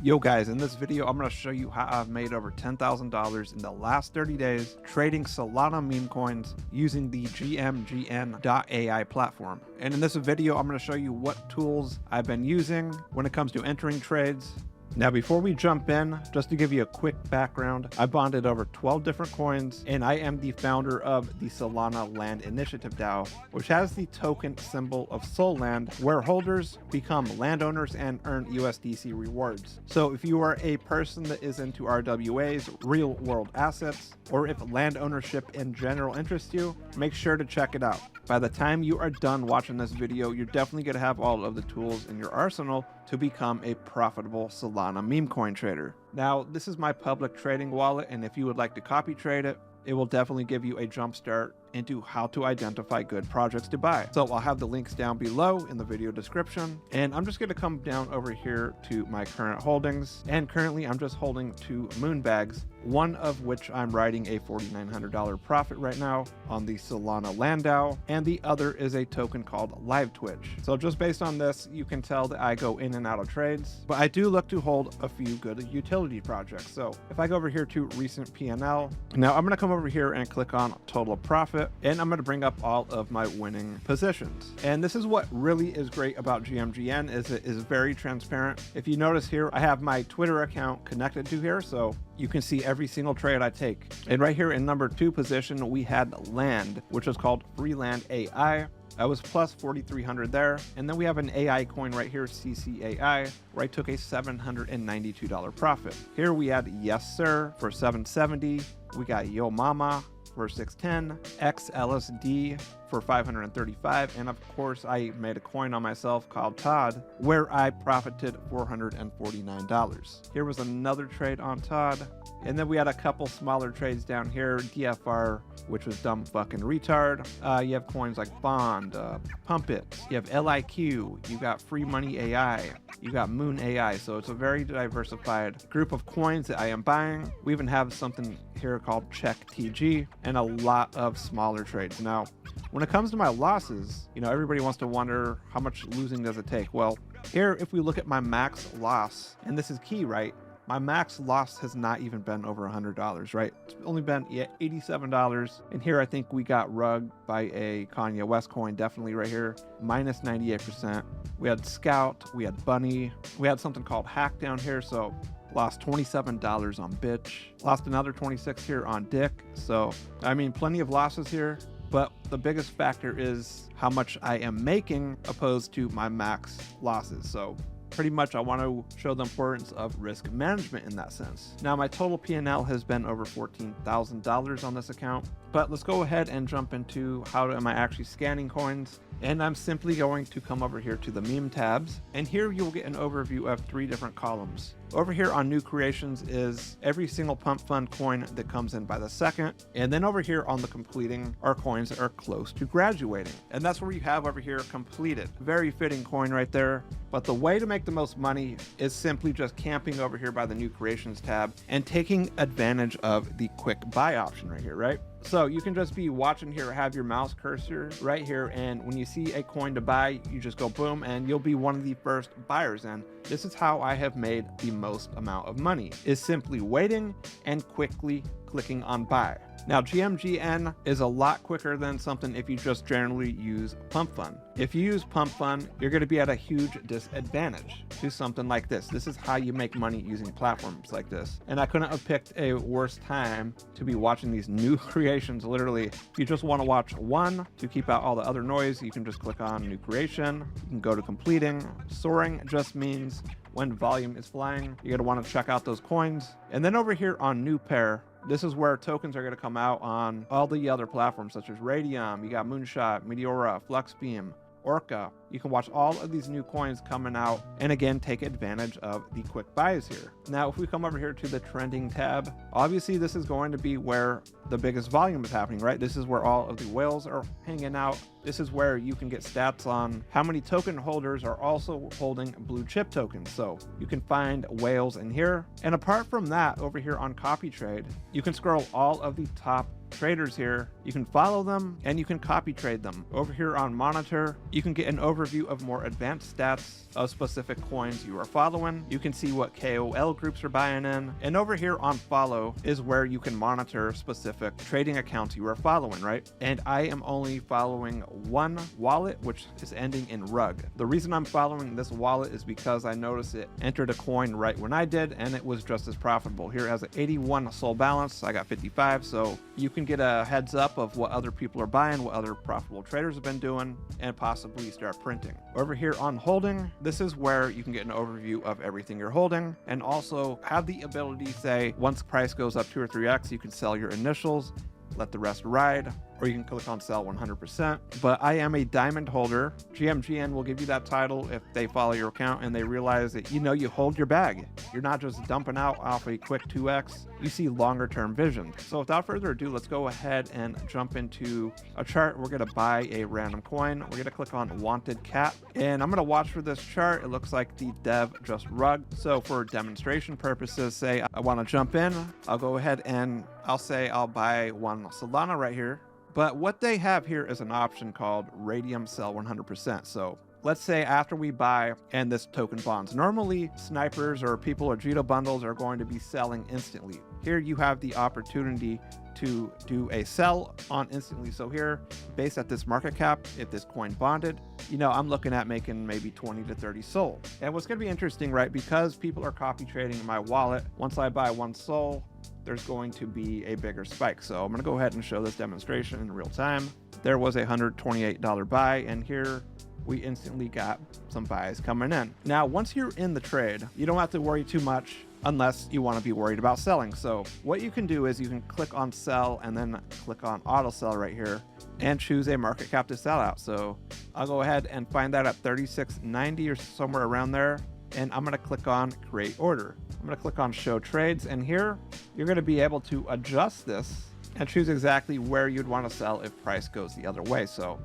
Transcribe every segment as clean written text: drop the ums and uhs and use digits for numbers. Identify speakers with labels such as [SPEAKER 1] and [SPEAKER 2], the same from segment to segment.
[SPEAKER 1] Yo guys, in this video, I'm going to show you how I've made over $10,000 in the last 30 days trading Solana meme coins using the GMGN.ai platform. And in this video, I'm going to show you what tools I've been using when it comes to entering trades. Now, before we jump in, just to give you a quick background, I bonded over 12 different coins, and I am the founder of the Solana Land Initiative DAO, which has the token symbol of Solland, where holders become landowners and earn USDC rewards. So if you are a person that is into RWAs, real world assets, or if land ownership in general interests you, make sure to check it out. By the time you are done watching this video, you're definitely going to have all of the tools in your arsenal to become a profitable Solana meme coin trader. Now, this is my public trading wallet, and if you would like to copy trade it, it will definitely give you a jump start into how to identify good projects to buy. So I'll have the links down below in the video description. And I'm just going to come down over here to my current holdings. And currently I'm just holding 2 moon bags, one of which I'm riding a $4,900 profit right now on the Solana Land DAO, and the other is a token called Live Twitch. So just based on this, you can tell that I go in and out of trades, but I do look to hold a few good utility projects. So if I go over here to recent P&L, now I'm going to come over here and click on total profit, and I'm going to bring up all of my winning positions. And this is what really is great about GMGN, is it is very transparent. If you notice here, I have my Twitter account connected to here, so you can see every single trade I take. And right here in number 2 position, we had land, which is called Freeland AI. I was plus 4,300 there. And then we have an AI coin right here, CCAI, where I took a $792 profit. Here we had Yes Sir for 770. We got Yo Mama for 610, XLSD for 535, and of course I made a coin on myself called Todd, where I profited $449. Here was another trade on Todd, and then we had a couple smaller trades down here. DFR, which was dumb fucking retard. You have coins like Bond, Pump It, you have LIQ, you got Free Money AI, you got Moon AI. So it's a very diversified group of coins that I am buying. We even have something here called Check TG and a lot of smaller trades. Now, when it comes to my losses, you know, everybody wants to wonder how much losing does it take? Well, here, if we look at my max loss, and this is key, right? My max loss has not even been over $100, right? It's only been $87. And here, I think we got rugged by a Kanye West coin, definitely right here, minus 98%. We had Scout, we had Bunny, we had something called Hack down here. So lost $27 on Bitch, lost another 26 here on Dick. So, I mean, plenty of losses here. But the biggest factor is how much I am making opposed to my max losses. So pretty much I want to show the importance of risk management in that sense. Now my total P&L has been over $14,000 on this account, but let's go ahead and jump into how am I actually scanning coins. And I'm simply going to come over here to the meme tabs, and here you'll get an overview of 3 different columns. Over here on new creations is every single PumpFun coin that comes in by the second. And then over here on the completing are coins that are close to graduating. And that's where you have over here completed. Very fitting coin right there. But the way to make the most money is simply just camping over here by the new creations tab and taking advantage of the quick buy option right here, right? So you can just be watching here, have your mouse cursor right here, and when you see a coin to buy, you just go boom, and you'll be one of the first buyers. And this is how I have made the most amount of money, is simply waiting and quickly clicking on buy. Now, GMGN is a lot quicker than something if you just generally use PumpFun. If you use PumpFun, you're going to be at a huge disadvantage to something like this. This is how you make money using platforms like this. And I couldn't have picked a worse time to be watching these new creations. Literally, if you just want to watch one to keep out all the other noise, you can just click on new creation. You can go to completing. Soaring just means when volume is flying. You're going to want to check out those coins. And then over here on new pair, this is where tokens are going to come out on all the other platforms such as Radium, you got Moonshot, Meteora, Fluxbeam, Orca. You can watch all of these new coins coming out and again take advantage of the quick buys here. Now if we come over here to the trending tab, obviously this is going to be where the biggest volume is happening, right? This is where all of the whales are hanging out. This is where you can get stats on how many token holders are also holding blue chip tokens. So you can find whales in here. And apart from that, over here on copy trade, you can scroll all of the top traders here you can follow them, and you can copy trade them. Over here on monitor, you can get an overview of more advanced stats of specific coins you are following. You can see what KOL groups are buying in. And over here on follow is where you can monitor specific trading accounts you are following, right? And I am only following one wallet, which is ending in rug. The reason I'm following this wallet is because I noticed it entered a coin right when I did, and it was just as profitable. Here it has an 81 soul balance. I got 55, so you can get a heads up of what other people are buying, what other profitable traders have been doing, and possibly start printing. Over here on holding, this is where you can get an overview of everything you're holding, and also have the ability to say, once price goes up 2 or 3x, you can sell your initials, let the rest ride, or you can click on sell 100%. But I am a diamond holder. GMGN will give you that title if they follow your account and they realize that, you know, you hold your bag. You're not just dumping out off a quick 2x. You see longer term vision. So without further ado, let's go ahead and jump into a chart. We're gonna buy a random coin. We're gonna click on wanted cat, and I'm gonna watch for this chart. It looks like the dev just rugged. So for demonstration purposes, say I wanna jump in, I'll go ahead and I'll say I'll buy one Solana right here. But what they have here is an option called Radium Sell 100%. So let's say after we buy and this token bonds, normally snipers or people or Jito bundles are going to be selling instantly. Here you have the opportunity to do a sell on instantly. So here, based at this market cap, if this coin bonded, you know, I'm looking at making maybe 20 to 30 SOL. And what's going to be interesting, right? Because people are copy trading in my wallet, once I buy 1 SOL, there's going to be a bigger spike. So I'm going to go ahead and show this demonstration in real time. There was a $128 buy, and here we instantly got some buys coming in. Now, once you're in the trade, you don't have to worry too much unless you want to be worried about selling. So what you can do is you can click on sell and then click on auto sell right here and choose a market cap to sell out. So I'll go ahead and find that at 36.90 or somewhere around there. And I'm going to click on create order. I'm going to click on show trades, and here you're going to be able to adjust this and choose exactly where you'd want to sell if price goes the other way. So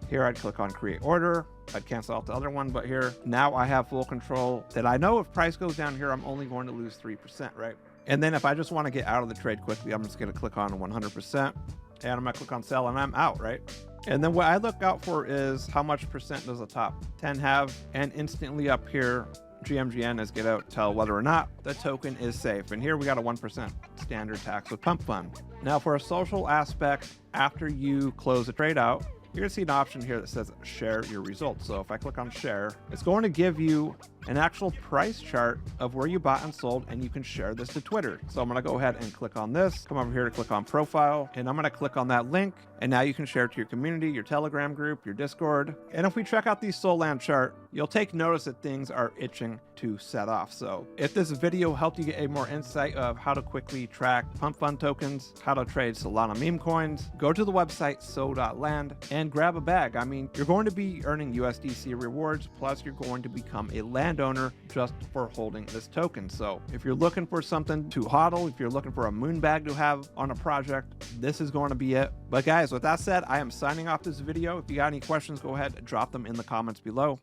[SPEAKER 1] here I'd click on create order. I'd cancel out the other one, but here now I have full control that I know if price goes down here, I'm only going to lose 3%, right? And then if I just want to get out of the trade quickly, I'm just going to click on 100% and I'm going to click on sell and I'm out, right? And then what I look out for is how much percent does the top 10 have, and instantly up here, GMGN is going to tell whether or not the token is safe. And here we got a 1% standard tax with PumpFun. Now for a social aspect, after you close the trade out, you're going to see an option here that says share your results. So if I click on share, it's going to give you an actual price chart of where you bought and sold, and you can share this to Twitter. So I'm going to go ahead and click on this, come over here to click on profile, and I'm going to click on that link. And now you can share it to your community, your Telegram group, your Discord. And if we check out the Solana chart, you'll take notice that things are itching to set off. So if this video helped you get a more insight of how to quickly track PumpFun tokens, how to trade Solana meme coins, go to the website so.land and grab a bag. I mean, you're going to be earning USDC rewards, plus you're going to become a landowner just for holding this token. So if you're looking for something to hodl, if you're looking for a moon bag to have on a project, this is going to be it. But guys, with that said, I am signing off this video. If you got any questions, go ahead and drop them in the comments below.